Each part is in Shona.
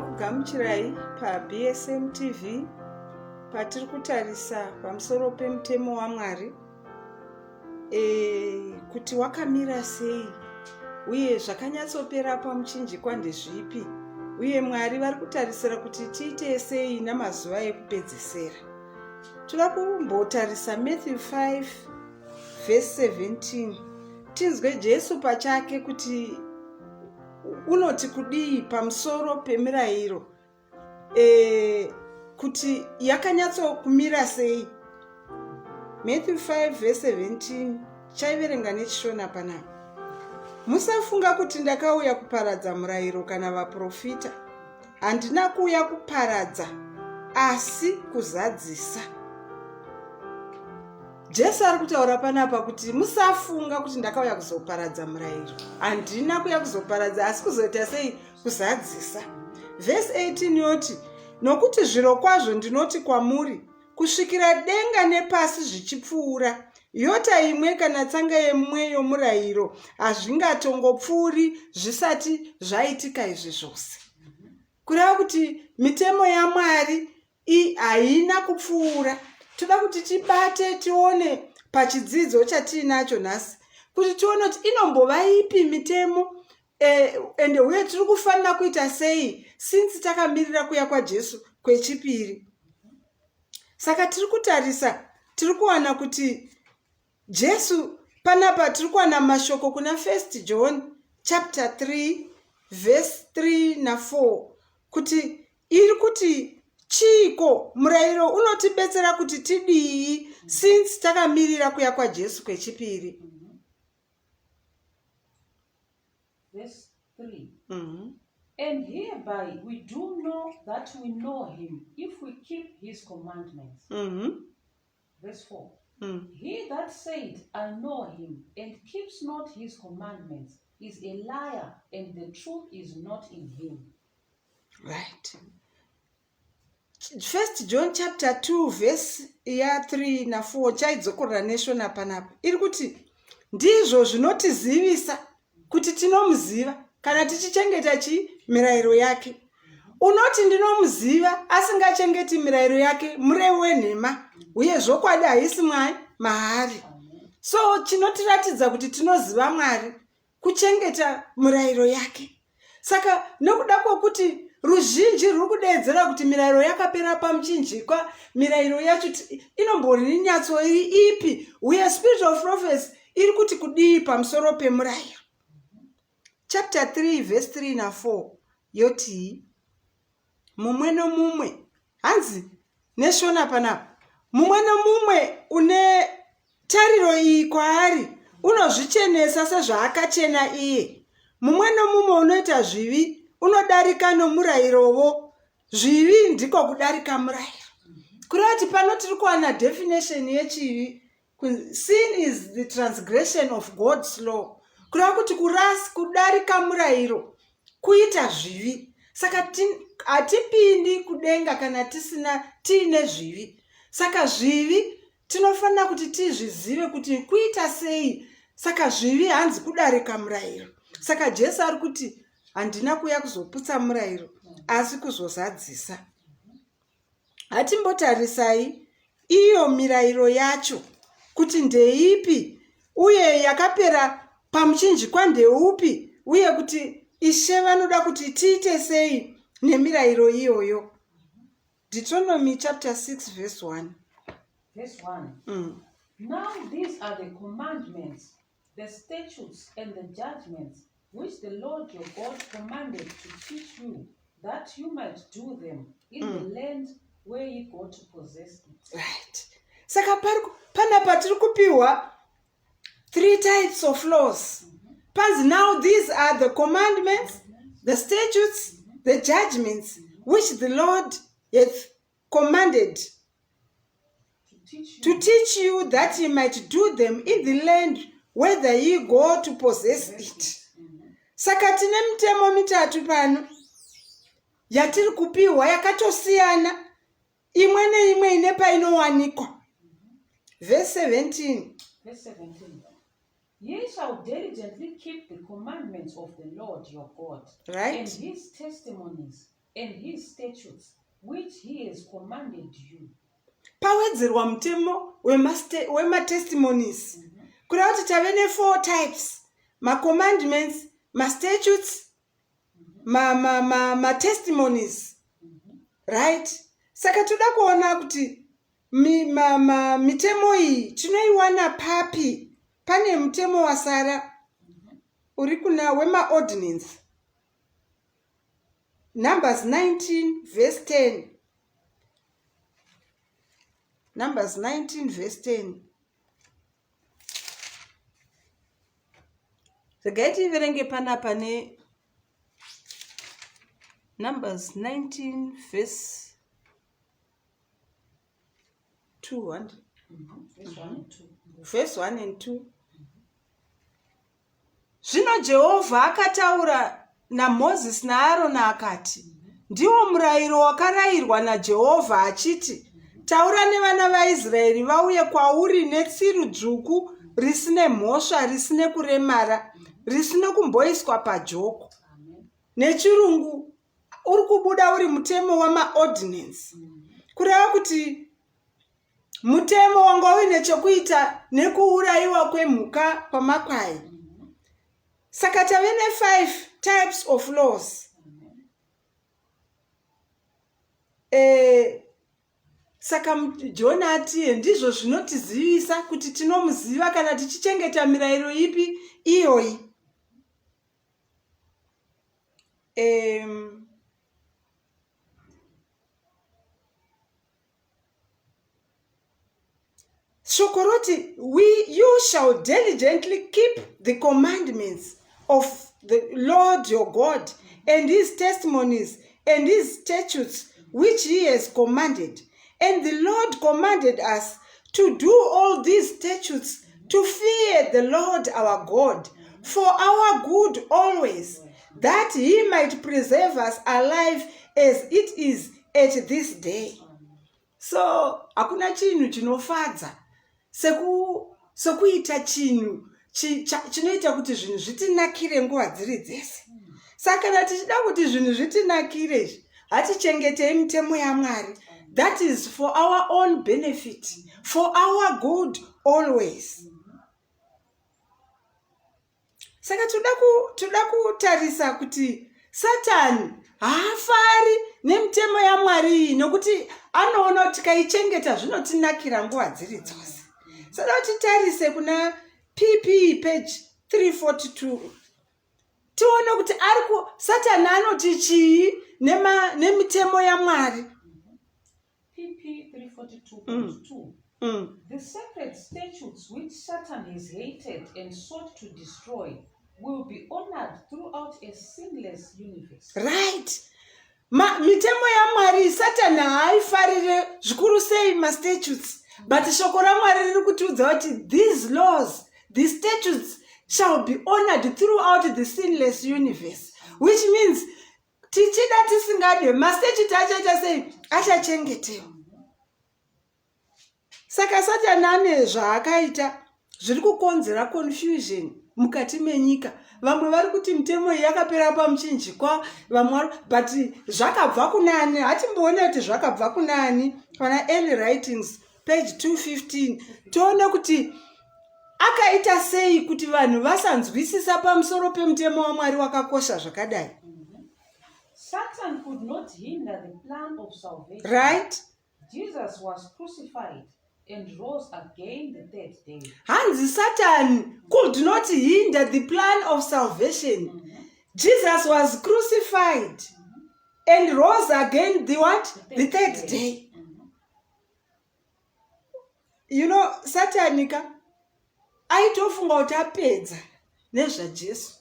Tinokugamuchirai paBSM TV patiri kutarisa pamusoro pemutemo waMwari kuti wakamira sei uye zvakanyatsopera pamuchinjikwa ndezvipi uye Mwari vari kutarisira kuti tiite sei namazuva ekupedzisira. Toda kumbotarisa Matthew 5 verse 17. Tinzwe Jesu pachake kuti unoti kudii pamusoro pemirayiro kuti yakanyatsokumira sei. Matthew 5 verse 17 chaiverenga nechishona panapa. Musafunga kuti ndakauya kuparadza murayiro kana vaprofita. Handina kuuya kuparadza asi kuzadzisa. Jesu ari kutaura panapa kuti musafunga kuti ndakauya kuzoparadza murayiro. Handina kuuya kuzoparadza asi kuzoita sei kuzadzisa. Verse 18 yoti, nokuti zviro kwazvo ndinoti kwamuri, kusvikira denga nepasi zvichipfuura, yota imwe kana tsanga yemwe yomurayiro hazvingatongopfuuri zvisati zvaitika izvi zvose. Kureva kuti mitemo yaMwari haina kupfuura. Toda kuti tibate tione pachidzidzo chatiinacho nhasi kuti tione kuti inombova ipi mitemo ende uye tiri kufanira kuita sei since takamirira kuuya kwaJesu kwechipiri. Saka tiri kutarisa, tiri kuwana kuti Jesu panapa tiri kuwana mashoko kuna 1 John chapter 3 verse 3 na 4 kuti iri kuti chiko murayiro unotibetsera kuti tidii since takamirira kuuya kwaJesu kwechipiri. Verse 3. And hereby we do know that we know him if we keep his commandments. Verse 4. He that said, I know him, and keeps not his commandments, is a liar, and the truth is not in him. Right. 1 John chapter 2 verse 3 na 4 chaidzokorera neshona panapa. Iri kuti ndizvo zvinotizivisa kuti tinomuziva kana tichichengeta mirayiro yake. Unoti ndinomuziva asingachengeti mirayiro yake murevi wenhema uye zvokwadi haisi mahari. So chinotiratidza kuti tinoziva Mwari kuchengeta mirayiro yake. Saka nokuda kwokuti ruzhinji ruri kudeedzera kuti mirayiro yakapera pamuchinjikwa, mirayiro yacho inombori nyatso ipi uye spirit of prophecy iri kuti kudii pamusoro pemurayiro. Chapter 3 verse 3 na 4 yoti mumwe nomumwe, hanzi neshona panapa, mumwe nomumwe une tariro iyi kwaari unozvichenesa sezvaakachena iye. Mumwe nomumwe unoita zvivi unodarika nomurayirowo. Zvivi ndiko kudarika murayiro. Kureva kuti pano tiri kuwana definition yechivi. Sin is the transgression of God's law. Kureva kuti kudarika murayiro kuita zvivi. Saka hatipindi kudenga kana tiine zvivi. Saka zvivi tinofanira kuti tizvizive kuti kuita sei. Saka zvivi hanzi kudarika murayiro. Saka Jesu ari kuti handina kuuya kuzoputsa murayiro asi kuzozadzisa. Hatimbotarisai iyo mirayiro yacho kuti ndeipi uye yakapera pamuchinjikwa ndeupi uye kuti Ishe vanoda kuti tiite sei nemirayiro iyoyo. Deuteronomy chapter 6 verse 1. Verse 1. Now these are the commandments, the statutes and the judgments which the Lord your God commanded to teach you, that you might do them in the land where ye go to possess it. Right. Saka panapa tiri kupiwa 3 types of laws. Now these are the commandments, the statutes, the judgments which the Lord hath commanded to teach you that ye might do them in the land whether ye go to possess it. Saka tine mitemo mitatu pano yatiri kupiwa yakatosiyana, imwe neimwe ine painowanikwa. Verse 17. Verse 17. Ye shall diligently keep the commandments of the Lord your God, right, and his testimonies, and his statutes, which he has commanded you. Pawedzerwa mutemo wematestimonies. Kureva kuti tave ne4 types. Ma-commandments, ma-statutes, ma-testimonies. Right? Saka toda kuona kuti mitemo iyi tinoiwana papi. Pane mutemo wasara uri kuna wema-ordinance. Numbers 19 verse 10. Numbers 19 verse 10. Regai tiverenge panapa ne Numbers 19 verse 2. Verse 1 and 2. Zvino Jehovha akataura naMozisi naAroni akati, ndiwo murayiro wakarayirwa naJehovha achiti, taura nevana vaIsraeri vauye kwauri netsiru dzvuku risine mhosva, risine kuremara, risine kumboiswa pajoko. Nechirungu uri kubuda uri mutemo wama-ordinance. Kureva kuti mutemo wanga uine chekuita nekuurayiwa kwemhuka kwamakwai. Saka tave ne5 types of laws. Saka John ati ndizvo zvinotizivisa kuti tinomuziva kana tichichengeta mirayiro ipi iyoyi. Shokoroti, you shall diligently keep the commandments of the Lord your God and his testimonies and his statutes which he has commanded. And the Lord commanded us to do all these statutes, to fear the Lord our God for our good always, that he might preserve us alive as it is at this day. So hakuna chinhu chinofadza sekuita chinhu chinoita kuti zvinhu zvitinakire nguva dziri dzese. Saka kana tichida kuti zvinhu zvitinakire, hatichengetei mitemo yaMwari. That is for our own benefit, for our good always. Saka toda kutarisa kuti Satani haafari nemitemo yaMwari nokuti anoona kuti tikaichengeta zvinotinakira nguva dziri dzose. Saka titarise kuna PP page 342. Tione kuti Satani anoti chii nemitemo yaMwari. PP 342.2. The sacred statutes which Satan has hated and sought to destroy will be honored throughout a sinless universe. Right. Mitemo yaMwari Satan haifarire zvikuru sei ma-statutes. But shoko raMwari riri kutiudza kuti these laws, these statutes shall be honored throughout the sinless universe. Which means tichida tisingade ma-statute achaita sei achachengetewa. Saka Satani ane zvaakaita zviri kukonzera confusion mukati menyika. Vamwe vari kuti mitemo iyi yakapera pamuchinjikwa, vamwe but zvakabva kunani. Hatimboona kuti zvakabva kunani. Pana early writings page 215 toona kuti akaita sei kuti vanhu vasanzwisisa pamusoro pemutemo waMwari wakakosha zvakadai. Satan could not hinder the plan of salvation. Right? Jesus was crucified and rose again the third day. Hanzi Satan could not hinder the plan of salvation. Jesus was crucified and rose again the what? The third day. You know, Satanika aitofunga kuti apedza nezvaJesu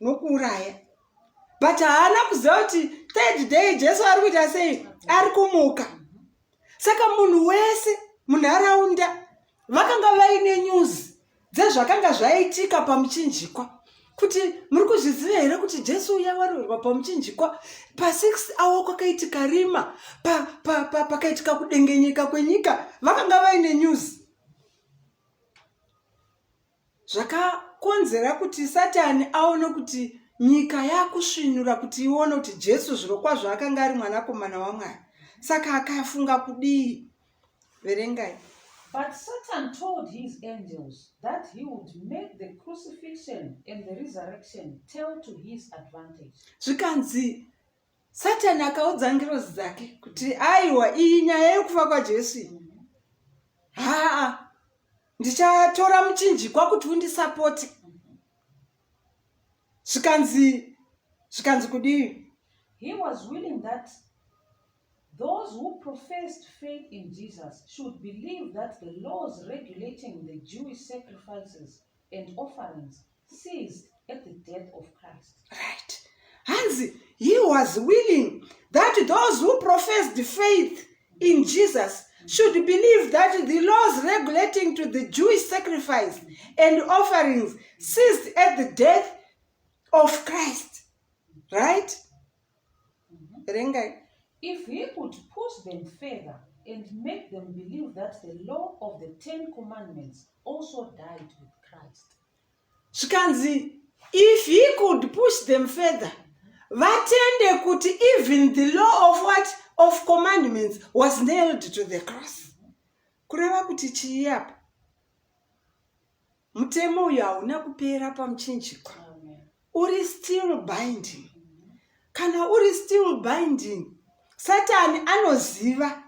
nokuuraya. But haana kuziva kuti third day Jesu ari kuita sei? Ari kumuka. Saka munhu wese munharaunda vakanga vaine news dzezvakanga zvaitika pamuchinjikwa. Kuti muri kuzviziva here kuti Jesu uya warohwerwa pamuchinjikwa, pa6 hour kwakaitika rima, pakaitika kudengenyeka kwenyika, vakanga vaine news. Zvakakonzera kuti Satani aone kuti nyika yakusvinura kuti ione kuti Jesu zvirokwazvo akanga ari mwanakomana waMwari. Saka akafunga kudii? Verengai. But Satan told his angels that he would make the crucifixion and the resurrection tell to his advantage. Zvikanzi Satani akaudza ngirozi dzake kuti aiwa iyi nyaya yekufa kwaJesu. Ndichatora muchinjikwa kuti undisapoti. Zvikanzi kudii? He was willing that those who professed faith in Jesus should believe that the laws regulating the Jewish sacrifices and offerings ceased at the death of Christ. Right. Hansi, he was willing that those who professed faith in Jesus should believe that the laws regulating to the Jewish sacrifice and offerings ceased at the death of Christ. Right? If he could push them further and make them believe that the law of the 10 Commandments also died with Christ. Zvikanzi, if he could push them further, vatende kuti even the law of what? Of commandments was nailed to the cross. Kureva kuti chii apa? Mutemo uyu hauna kupera pamuchinjikwa. Uri still binding. Kana uri still binding, Satani anoziva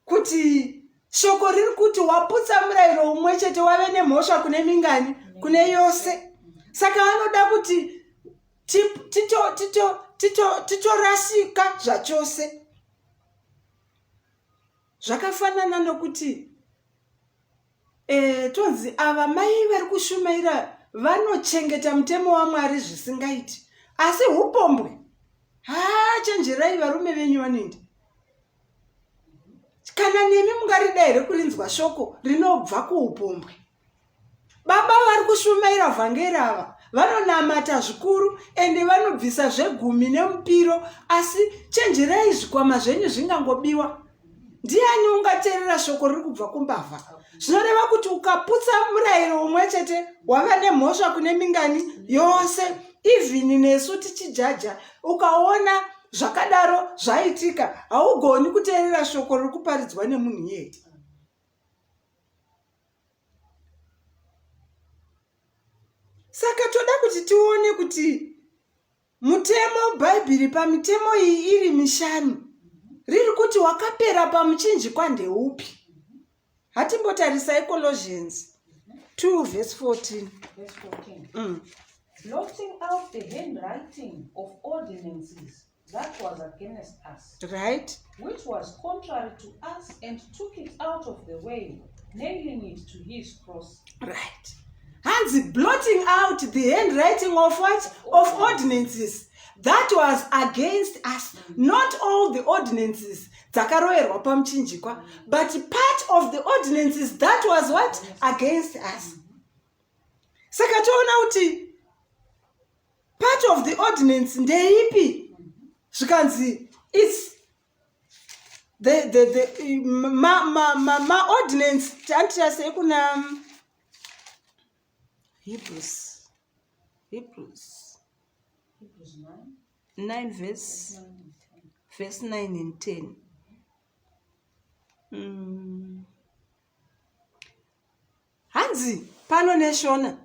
kuti shoko riri kuti waputsa murayiro umwe chete wave nemhosva kune mingani, kune yose. Saka anoda kuti titorasika zvachose. Zvakafanana nokuti tonzi ava mai vari kushumaira vanochengeta mutemo waMwari zvisingaiti. Asi upombwe. Chenjerai varume venyu vanindi. Kana nemi mungarida here kurinzwa shoko rinobva kuupombwe. Baba vari kushumaira vhangeri ava vanonamata zvikuru ende vanobvisa zvegumi nemupiro, asi chenjerai zvikwama zvenyu zvingangobiwa. Ndiani ungateerera shoko riri kubva kumbavha? Zvinoreva kuti ukaputsa murayiro umwe chete wava nemhosva kune mingani yose. Even nesu tichijaja ukaona zvakadaro zvaitika, haugoni kuteerera shoko riri kuparidzwa nemunhu yeye. Saka toda kuti tione kuti mutemo Bhaibheri pamitemo iyi iri mishanu riri kuti wakapera pamuchinjikwa ndeupi? Hatimbotarisai Colossians 2 verse 14. Blotting out the handwriting of ordinances that was against us, right, which was contrary to us, and took it out of the way, nailing it to his cross. Right. Hands blotting out the handwriting of what? Of ordinances that was against us. Not all the ordinances dzakaroverwa pamuchinjikwa, but part of the ordinances that was what? Against us. Saka toona kuti part of the ordinance ndeipi? Zvikanzi it's the ma ordinance tantirasei kuna Hebrews 9 verse 9 and 10. Hanzi pano neshona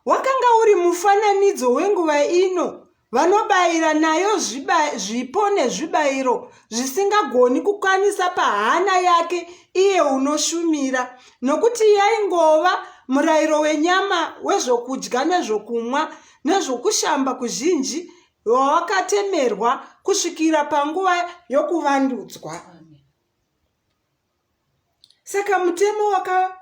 wakanga uri mufananidzo wenguva ino vanobayira nayo zvipo nezvibayiro zvisingagoni kukwanisa pahana yake iye unoshumira, nokuti yaingova murayiro wenyama wezvokudya nezvokumwa nezvokushamba kuzhinji wawakatemerwa kusvikira panguva yokuvandudzwa. Saka mutemo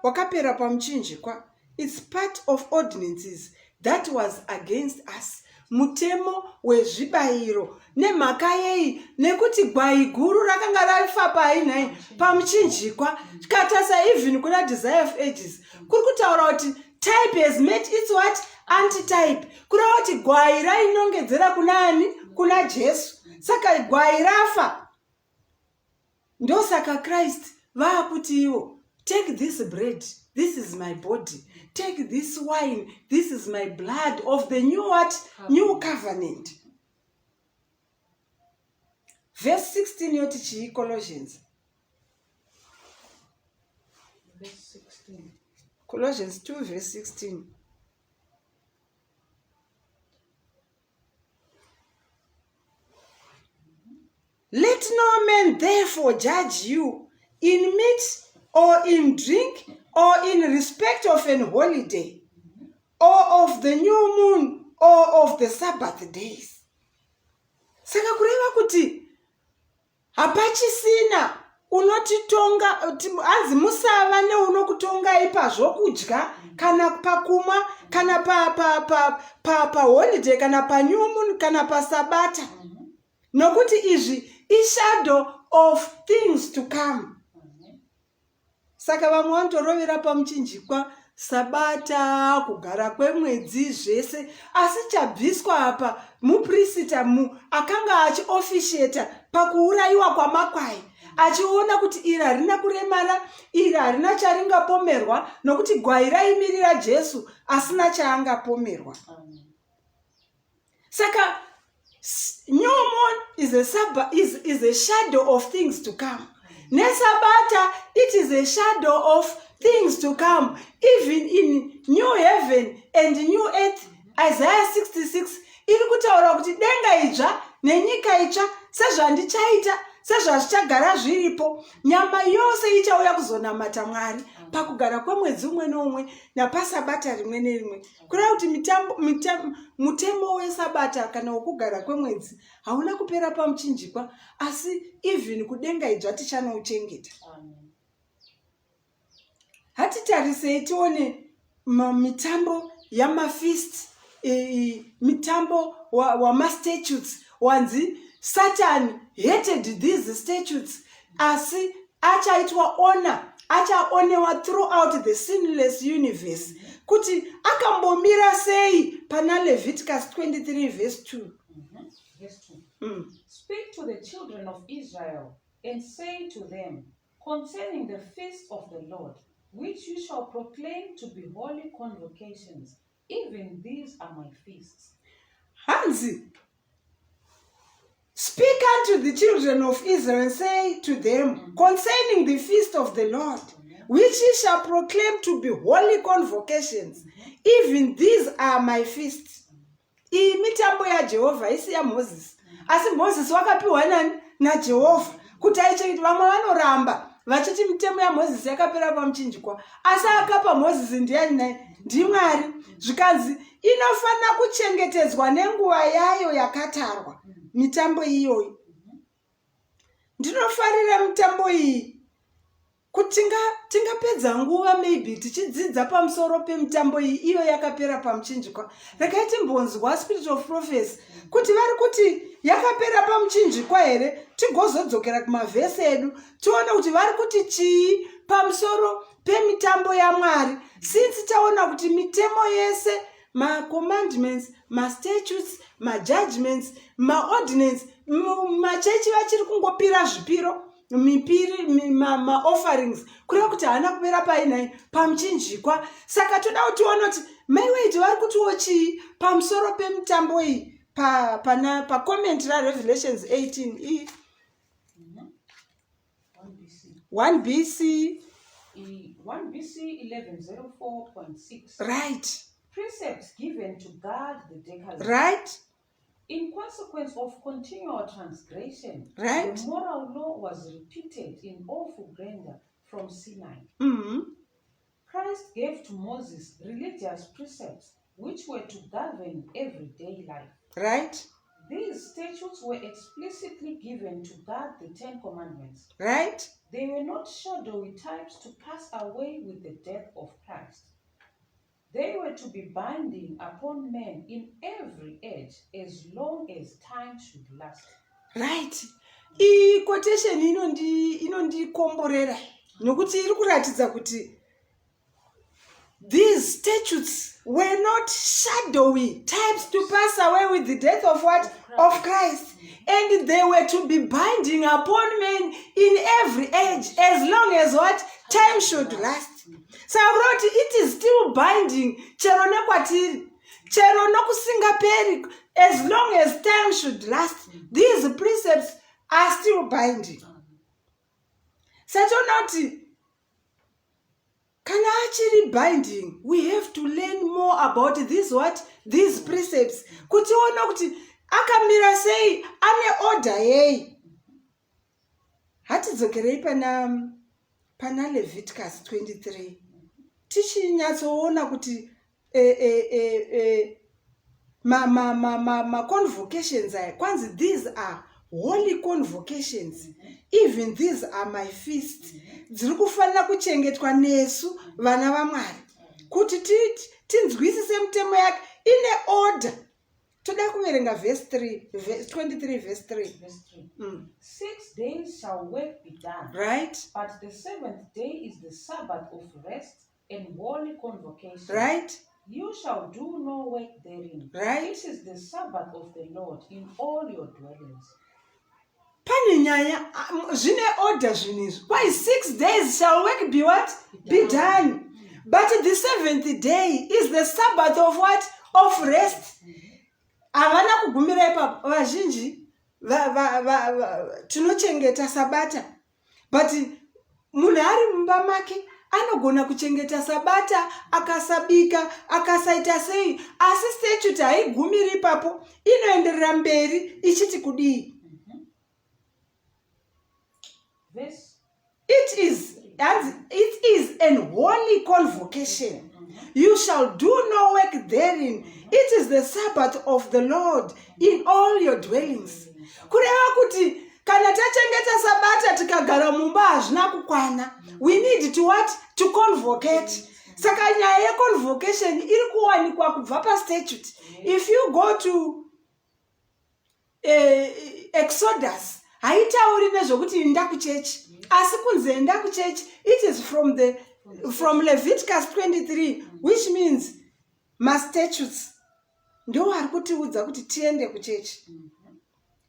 wakapera pamuchinjikwa. It's part of ordinances that was against us. Mutemo wezvibayiro nemhaka yei nekuti gwai guru rakanga rarifa painai pamuchinjikwa katasa even kuna Desire of Ages kuri kutaura kuti type has met its what? Antitype. Kureva kuti gwai rainongedzera kunani? Kuna Jesu. Saka gwai rafa. Ndosaka Christ vaakuti iwo, take this bread This is my body. Take this wine. This is my blood of the new what? New covenant. Verse 16 yoti chi Colossians. Verse 16. Colossians 2 verse 16. Let no man therefore judge you in meat or in drink or in respect of an holiday or of the new moon or of the Sabbath days. Saka kureva kuti hapachisina unotitonga anzi musava neunokutongai pazvokudya kana pakumwa kana pa holiday kana pa new moon kana pa sabata. Nokuti izvi ishadow of things to come. Saka vamwe vanotorovera pamuchinjikwa sabata kugara kwemwedzi zvese asi chabviswa apa muprista akanga achiofficiata pakuurayiwa kwamakwai achiona kuti iri harina kuremara, iri harina charingapomerwa nokuti gwai raimirira Jesu asina chaangapomerwa. Saka new moon is a shadow of things to come. Nesabata, it is a shadow of things to come. Even in new heaven and new earth, Isaiah 66, iri kutaura kuti denga itsva nenyika itsva sezvandichaita sezvazvichagara zviripo, nyama yose ichauya kuzonamata Mwari pakugara kwemwedzi umwe neumwe napasabata rimwe nerimwe. Kureva kuti mutemo wesabata kana wokugara kwemwedzi hauna kupera pamuchinjikwa, asi even kudenga idzva tichanouchengeta. Hatitarisei tione mitambo yamafeast, mitambo wamastatutes. Wanzi Satan hated these statutes, asi achaitwa honor, achaonewa throughout the sinless universe. Kuti akambomira sei pana Leviticus 23 verse 2. Verse 2. Speak to the children of Israel and say to them concerning the feast of the Lord, which you shall proclaim to be holy convocations. Even these are my feasts. Hanzi, speak unto the children of Israel and say to them concerning the feast of the Lord, which ye shall proclaim to be holy convocations. Even these are my feasts. Iyi mitambo yaJehovha isi yaMozisi. Asi Mozisi wakapiwa naJehovha kuti aichengeta. Vamwe vanoramba vachiti mitemo yaMozisi yakapera pamuchinjikwa, asi akapa Mozisi ndiani naye? NdiMwari. Zvikanzi inofanira kuchengetedzwa nenguva yayo yakatarwa. Mitambo iyoyi ndinofarira mitambo iyi kuti tingapedza nguva maybe tichidzidza pamusoro pemitambo iyi iyo yakapera pamuchinjikwa. Regai timbonzwa Spirit of Prophecy kuti vari kuti yakapera pamuchinjikwa here, tigozodzokera kumavhesi edu tione kuti vari kuti chii pamusoro pemitambo yaMwari. Since taona kuti mitemo yese, ma-commandments, ma-statutes, ma-judgments, ma-ordinance, machechi vachiri kungopira zvipiro, mipiri, ma-offerings, kureva kuti haana kupera painai pamuchinjikwa. Saka toda kuti tione kuti maiweti vari kutiwo chii pamusoro pemitambo iyi pa comment raRevelations 18 1 BC 11:04.6. Right. Precepts given to guard the Decalogue. Right. In consequence of continual transgression, Right. the moral law was repeated in awful grandeur from Sinai. Christ gave to Moses religious precepts which were to govern everyday life. Right. These statutes were explicitly given to guard the 10 Commandments. Right. They were not shadowy types to pass away with the death of Christ. They were to be binding upon men in every age as long as time should last. Right. I quotation inondikomborera nokuti iri kuratidza kuti these statutes were not shadowy types to pass away with the death of what? Of Christ. And they were to be binding upon men in every age as long as what? Time should last. saka kuti it is still binding chero nekwatiri, chero nokusingaperi, as long as time should last, these precepts are still binding. Sachona kuti kana achiri binding, we have to learn more about this these precepts, kuti ona kuti akamira sei, ane order yei. Hatidzokerei pana Leviticus 23. Tichinyatsoona kuti ma convocations aya, kwanzi these are holy convocations. Even these are my feasts. Dziri kufanira kuchengetwa nesu vana vaMwari, kuti tinzwisise mutemo yake ine order. Toda kuverenga verse 3, 23 verse 3. 6 days shall work be done. Right. But the 7th day is the Sabbath of rest and holy convocation. Right. You shall do no work therein. Right. This is the Sabbath of the Lord in all your dwellings. Pane nyaya zvine order zvinizvi. Why 6 days shall work be what? Be done. But the 7th day is the Sabbath of what? Of rest. Havana kugumira ipapo, vazhinji tinochengeta sabata, but munhu ari mumba make anogona kuchengeta sabata akasabika akasaita sei, asi statute haigumiri ipapo, inoenderera mberi ichiti kudii. It is an holy convocation. You shall do no work therein. It is the Sabbath of the Lord in all your dwellings. Kureva kuti kana tachengeta sabata tikagara mumba hazvina kukwana. We need to what? To convocate. Saka nyaya yeconvocation iri kuwanikwa kubva pastatute. If you go to Exodus, haitauri nezvokuti enda kuchechi. Asi kunze enda kuchechi, it is from Leviticus 23, which means my statutes. Ndo ari kutiudza kuti tiende kuchechi.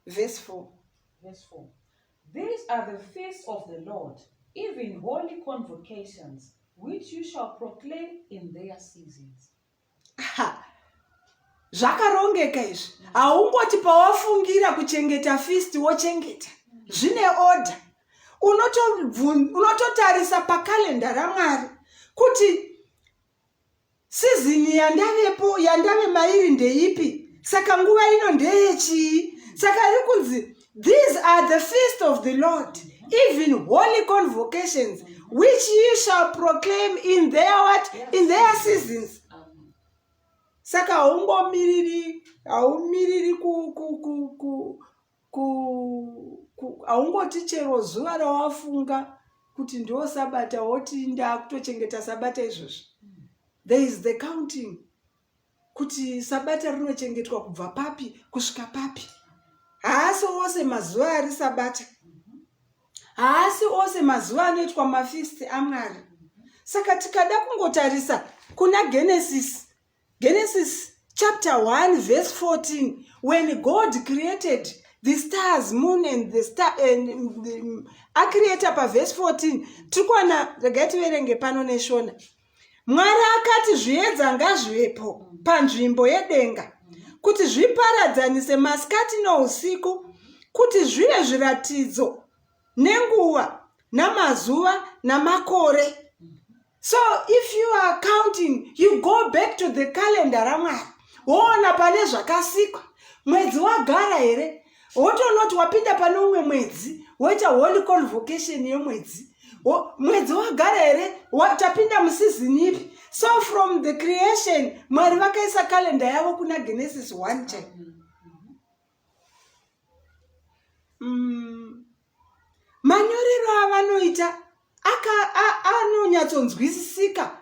Verse 4. These are the feasts of the Lord, even holy convocations, which you shall proclaim in their seasons. Zvakarongeka izvi. Haungoti pawafungira kuchengeta feast wochengeta. Zvine order. Unototarisa pakalenda raMwari kuti season yandavepo yandave mairi ndeipi, saka nguva ino ndeyechii. Saka iri kunzi these are the feast of the Lord, even holy convocations, which you shall proclaim in their what? In their seasons. Saka haumiriri haungoti chero zuva rawafunga kuti ndo sabata woti ndakutochengeta sabata izvozvo. There is the counting kuti sabata rinochengetwa kubva papi kusvika papi. Haasi ose mazuva ari sabata, haasi ose mazuva anoitwa mafeast aMwari. Saka tikada kungotarisa kuna Genesis chapter 1 verse 14, when God created the stars, moon and the star, and acreator pa verse 14, tukwana regai tiverenge pano neshona. Mwari akati zviedza ngazvivepo panzvimbo yedenga, kuti zviparadzanise masikati nousiku, kuti zvive zviratidzo nenguva namazuva namakore. So if you are counting, you go back to the calendar raMwari, woona pane zvakasikwa. Mwedzi wagara here, wotonoti wapinda pane umwe mwedzi, woita holy convocation yemwedzi. Mwedzi wagara here, tapinda musizini ipi. So from the creation, Mwari vakaisa calendar yavo kuna Genesis 1 chapter. Manyorero avanoita anonyatsonzwisisika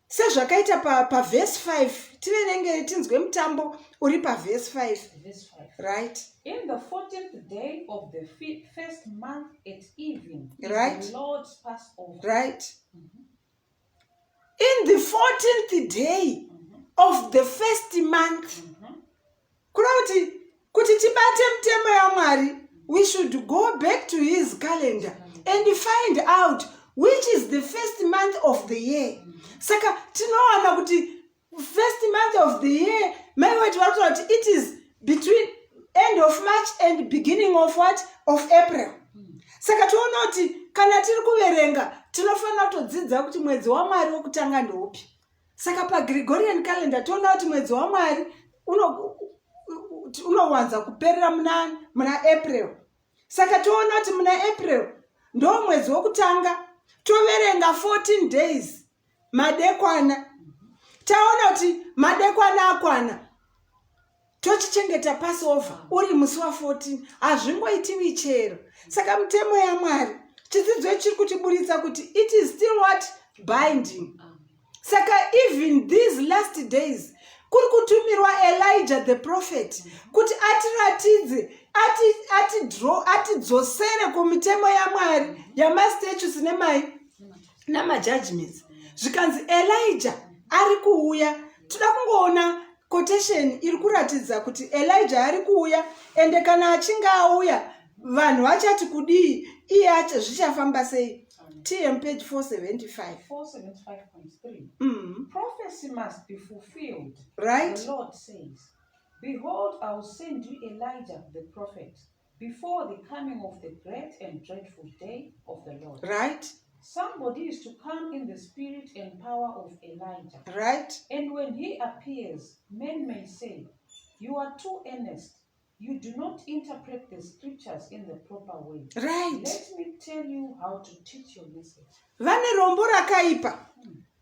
sezvakaita pa verse 5. Tiverenge tinzwe mutambo uri pa verse 5. Right. In the 14th day of the first month at even, right, the Lord's Passover. Right. In the 14th day of the first month. Kuti tibate mtemo ya Mwari, we should go back to his calendar and find out which is the first month of the year. Saka tinoona kuti first month of the year, mai wetu varikutaura kuti it is between end of March and beginning of what? Of April. Saka toona kuti kana tiri kuverenga tinofanira kutodzidza kuti mwedzi waMwari wokutanga ndoupi. Saka paGregorian calendar toona kuti mwedzi waMwari unowanza kuperera muna April. Saka toona kuti muna April ndo mwedzi wokutanga, toverenga 14 days madekwana. Taona kuti madekwana akwana tochichengeta Passover uri musi wa 14. Hazvingoitiwi chero. Saka mutemo yaMwari chidzidzo chiri kutiburitsa kuti it is still what? Binding. Saka even these last days kuri kutumirwa Elijah the prophet kuti atiratidze atidzosere kumitemo yaMwari yamastatutes namajudgments. Zvikanzi Elijah ari kuuya. Toda kungoona quotation iri kuratidza kuti Elijah ari kuuya, ende kana achinge auya vanhu vachati kudii, iye acha zvichafamba sei. TM page 475. 475.3. Prophecy must be fulfilled. Right. The Lord says, behold, I will send you Elijah the prophet before the coming of the great and dreadful day of the Lord. Right. Somebody is to come in the spirit and power of Elijah. Right. And when he appears, men may say, you are too earnest. You do not interpret the scriptures in the proper way. Right. Let me tell you how to teach your message. Vane rombo rakaipa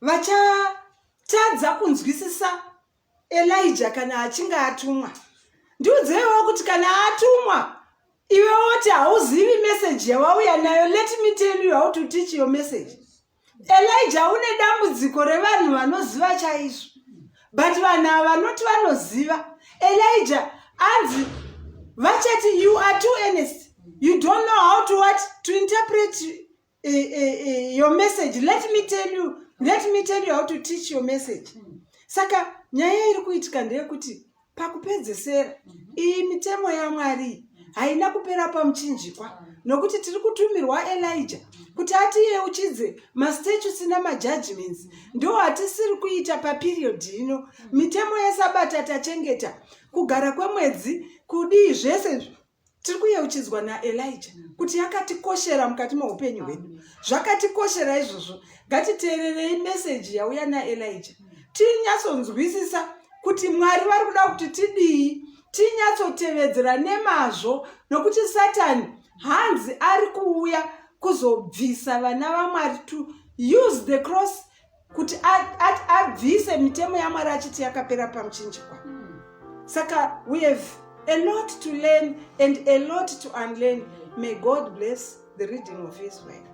vachatadza kunzwisisa Elijah kana achinge atumwa. Ndiudzewo kuti kana atumwa iwe woti hauzivi message yawauya nayo. Let me tell you how to teach your message. Elijah une dambudziko revanhu vanoziva chaizvo, but vanhu ava vanoti vanoziva. Elijah anzi vachati you are too earnest. You don't know how to what? To interpret your message. Let me tell you how to teach your message. Saka nyaya iri kuitika ndeyekuti pakupedzesera iyi mitemo yaMwari haina kupera pamuchinjikwa, nokuti tiri kutumirwa Elijah kuti atiyeuchidze mastatutes namajudgments. Ndo hatisiri kuita paperiod ino. Mitemo yeSabata tachengeta, kugara kwemwedzi, kudii, zvese tiri kuyeuchidzwa naElijah kuti yakatikoshera mukati meupenyu hwedu. Zvakatikoshera izvozvo. Ngatiteererei message yauya naElijah. Tinyatsonzwisisa kuti Mwari vari kuda kuti tidii, tinyatsotevedzera nemazvo, nokuti Satani hanzi ari kuuya kuzobvisa vana vaMwari, to use the cross kuti abvise mitemo yaMwari achiti yakapera pamuchinjikwa. Saka we have a lot to learn and a lot to unlearn. May God bless the reading of His word.